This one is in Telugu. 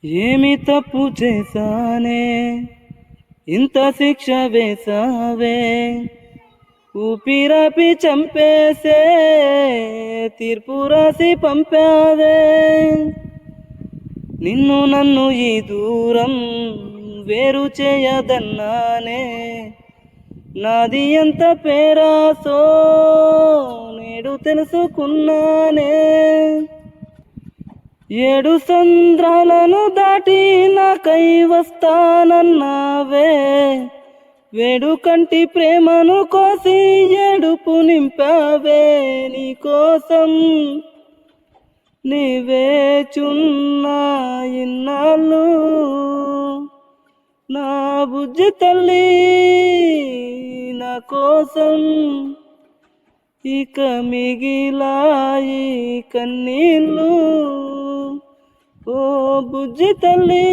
ఏమి తప్పు చేశానే ఇంత శిక్ష వేసావే, ఊపిరాపి చంపేసే తీర్పు రాసి పంపావే. నిన్ను నన్ను ఈ దూరం వేరు చేయదన్నానే, నాది ఎంత పేరాసో నేడు తెలుసుకున్నానే. 7 సంద్రాలను దాటి నాకై వస్తానన్నావే, వేడుకంటి ప్రేమను కోసి ఏడుపు నింపావే. నీ కోసం నీవేచున్నా ఇన్నాళ్ళు, నా బుజ్జి తల్లి నా కోసం ఇక మిగిలాయి కన్నీళ్ళు. ఓ బుజ్జి తల్లి.